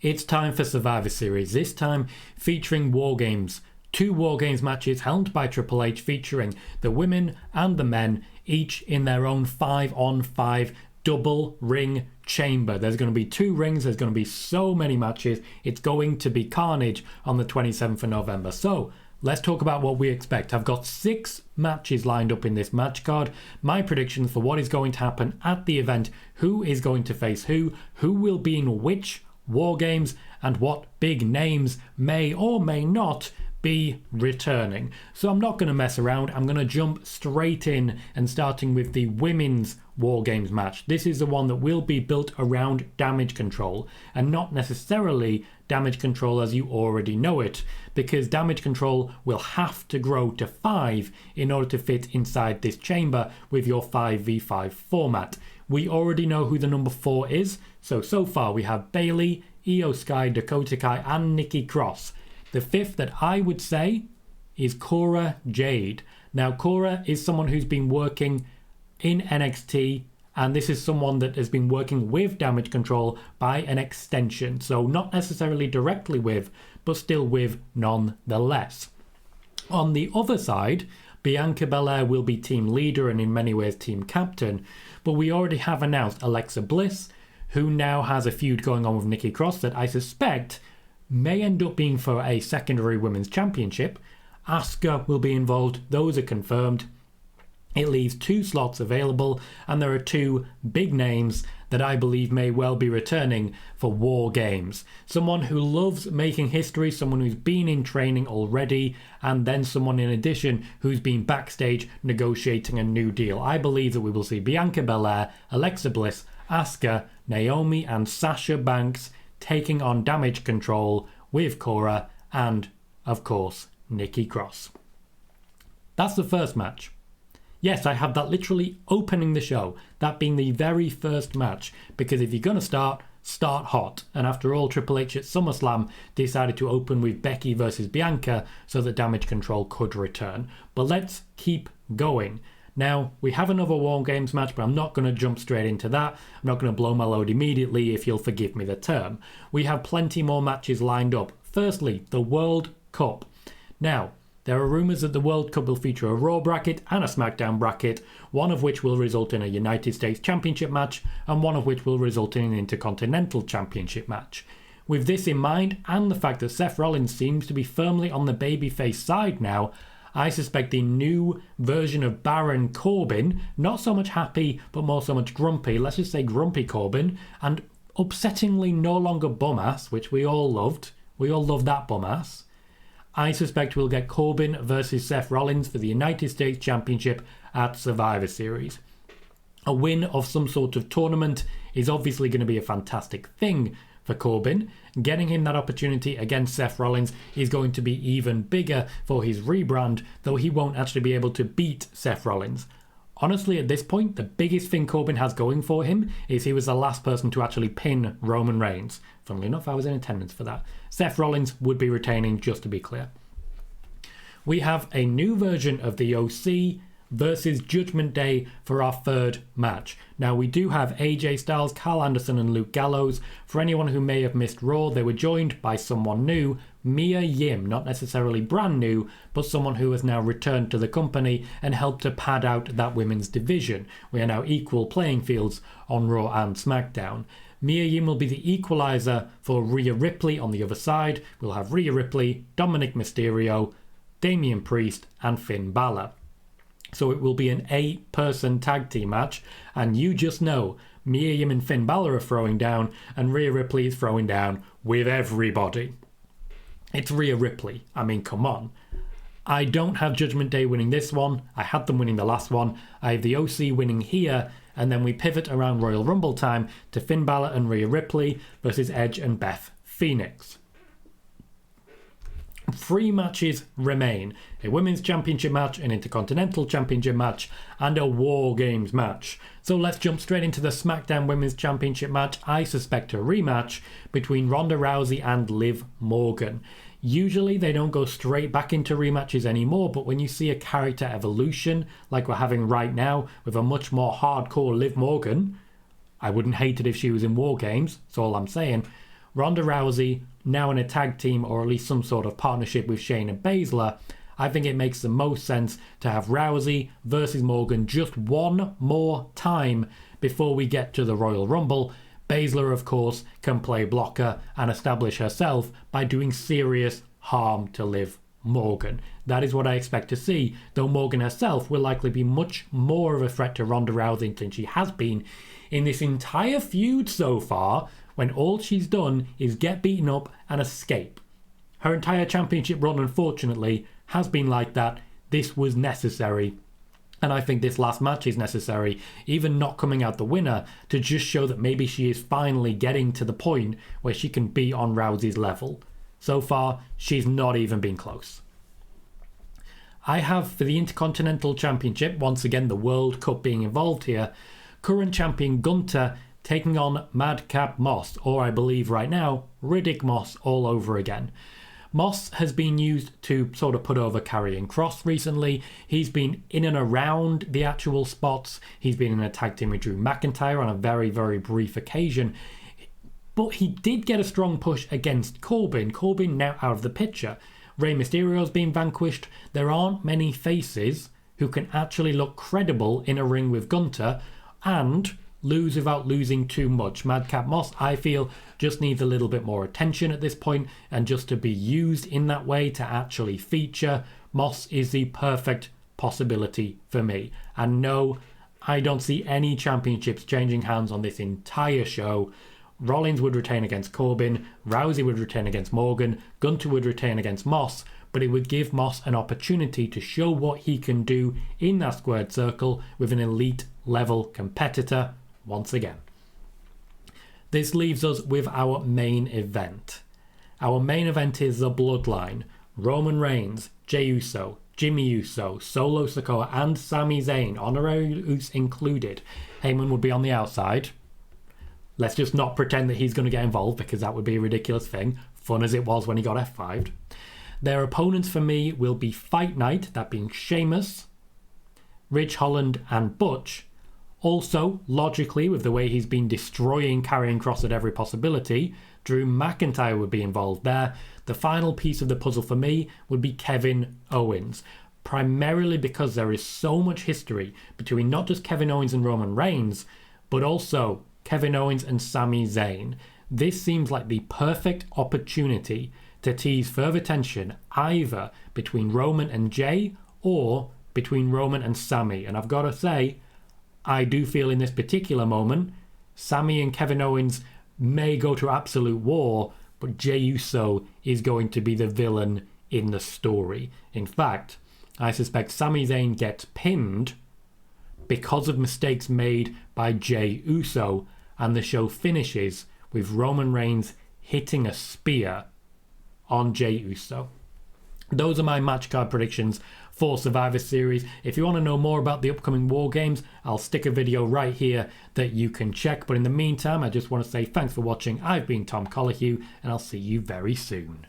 It's time for Survivor Series, this time featuring Wargames. 2 Wargames matches helmed by Triple H featuring the women and the men, each in their own 5-on-5 double ring chamber. There's going to be 2 rings, there's going to be so many matches. It's going to be carnage on the 27th of November. So let's talk about what we expect. I've got 6 matches lined up in this match card. My predictions for what is going to happen at the event, who is going to face who will be in which Wargames, and what big names may or may not be returning. So I'm not going to mess around. I'm going to jump straight in, and starting with the women's Wargames match. This is the one that will be built around Damage Control, and not necessarily Damage Control as you already know it, because Damage Control will have to grow to 5 in order to fit inside this chamber with your 5v5 format. We already know who the number 4 is, so far we have Bayley, Io Sky, Dakota Kai and Nikki Cross. The 5th that I would say is Cora Jade. Now Cora is someone who's been working in NXT, and this is someone that has been working with Damage Control by an extension, so not necessarily directly with, but still with nonetheless. On the other side, Bianca Belair will be team leader and in many ways team captain, but we already have announced Alexa Bliss, who now has a feud going on with Nikki Cross that I suspect may end up being for a secondary women's championship. Asuka will be involved, those are confirmed. It leaves 2 slots available, and there are 2 big names that I believe may well be returning for War Games. Someone who loves making history, someone who's been in training already, and then someone in addition who's been backstage negotiating a new deal. I believe that we will see Bianca Belair, Alexa Bliss, Asuka, Naomi and Sasha Banks taking on Damage Control with Cora and, of course, Nikki Cross. That's the first match. Yes, I have that literally opening the show, that being the very first match, because if you're going to start hot. And after all, Triple H at SummerSlam decided to open with Becky versus Bianca so that Damage Control could return. But let's keep going. Now, we have another War Games match, but I'm not going to jump straight into that. I'm not going to blow my load immediately, if you'll forgive me the term. We have plenty more matches lined up. Firstly, the World Cup. Now, there are rumours that the World Cup will feature a Raw bracket and a SmackDown bracket, one of which will result in a United States Championship match, and one of which will result in an Intercontinental Championship match. With this in mind, and the fact that Seth Rollins seems to be firmly on the babyface side now, I suspect the new version of Baron Corbin, not so much happy, but more so much grumpy, let's just say grumpy Corbin, and upsettingly no longer bum-ass, which we all loved. We all loved that bum-ass. I suspect we'll get Corbin versus Seth Rollins for the United States Championship at Survivor Series. A win of some sort of tournament is obviously going to be a fantastic thing for Corbin. Getting him that opportunity against Seth Rollins is going to be even bigger for his rebrand, though he won't actually be able to beat Seth Rollins. Honestly, at this point, the biggest thing Corbin has going for him is he was the last person to actually pin Roman Reigns. Funnily enough, I was in attendance for that. Seth Rollins would be retaining, just to be clear. We have a new version of the OC versus Judgment Day for our 3rd match. Now, we do have AJ Styles, Carl Anderson and Luke Gallows. For anyone who may have missed Raw, they were joined by someone new, Mia Yim, not necessarily brand new, but someone who has now returned to the company and helped to pad out that women's division. We are now equal playing fields on Raw and SmackDown. Mia Yim will be the equalizer for Rhea Ripley on the other side. We'll have Rhea Ripley, Dominic Mysterio, Damian Priest and Finn Balor. So it will be an 8-person tag team match, and you just know Mia Yim and Finn Balor are throwing down, and Rhea Ripley is throwing down with everybody. It's Rhea Ripley. I mean, come on. I don't have Judgment Day winning this one. I had them winning the last one. I have the OC winning here, and then we pivot around Royal Rumble time to Finn Balor and Rhea Ripley versus Edge and Beth Phoenix. 3 matches remain: a Women's Championship match, an Intercontinental Championship match, and a War Games match. So let's jump straight into the SmackDown Women's Championship match. I suspect a rematch between Ronda Rousey and Liv Morgan. Usually they don't go straight back into rematches anymore, but when you see a character evolution like we're having right now with a much more hardcore Liv Morgan, I wouldn't hate it if she was in War Games, that's all I'm saying. Ronda Rousey, now in a tag team or at least some sort of partnership with Shayna Baszler, I think it makes the most sense to have Rousey versus Morgan just one more time before we get to the Royal Rumble. Baszler, of course, can play blocker and establish herself by doing serious harm to Liv Morgan. That is what I expect to see, though Morgan herself will likely be much more of a threat to Ronda Rousey than she has been in this entire feud so far, when all she's done is get beaten up and escape. Her entire championship run, unfortunately, has been like that. This was necessary, and I think this last match is necessary, even not coming out the winner, to just show that maybe she is finally getting to the point where she can be on Rousey's level. So far, she's not even been close. I have, for the Intercontinental Championship, once again the World Cup being involved here, current champion Gunther taking on Madcap Moss, or I believe right now, Riddick Moss all over again. Moss has been used to sort of put over Karrion Kross recently. He's been in and around the actual spots. He's been in a tag team with Drew McIntyre on a very, very brief occasion. But he did get a strong push against Corbin. Corbin now out of the picture. Rey Mysterio's been vanquished. There aren't many faces who can actually look credible in a ring with Gunther and lose without losing too much. Madcap Moss, I feel, just needs a little bit more attention at this point, and just to be used in that way to actually feature. Moss is the perfect possibility for me. And no, I don't see any championships changing hands on this entire show. Rollins would retain against Corbin, Rousey would retain against Morgan, Gunther would retain against Moss, but it would give Moss an opportunity to show what he can do in that squared circle with an elite level competitor once again. This leaves us with our main event. Our main event is the Bloodline. Roman Reigns, Jey Uso, Jimmy Uso, Solo Sikoa and Sami Zayn, honorary Usos included. Heyman would be on the outside. Let's just not pretend that he's going to get involved, because that would be a ridiculous thing, fun as it was when he got F5'd. Their opponents for me will be Fight Night, that being Sheamus, Ridge Holland and Butch. Also, logically, with the way he's been destroying Karrion Kross at every possibility, Drew McIntyre would be involved there. The final piece of the puzzle for me would be Kevin Owens, primarily because there is so much history between not just Kevin Owens and Roman Reigns, but also Kevin Owens and Sami Zayn. This seems like the perfect opportunity to tease further tension either between Roman and Jey or between Roman and Sami. And I've got to say, I do feel in this particular moment, Sami and Kevin Owens may go to absolute war, but Jey Uso is going to be the villain in the story. In fact, I suspect Sami Zayn gets pinned because of mistakes made by Jey Uso, and the show finishes with Roman Reigns hitting a spear on Jey Uso. Those are my match card predictions for Survivor Series. If you want to know more about the upcoming War Games, I'll stick a video right here that you can check. But in the meantime, I just want to say thanks for watching. I've been Tom Colohue, and I'll see you very soon.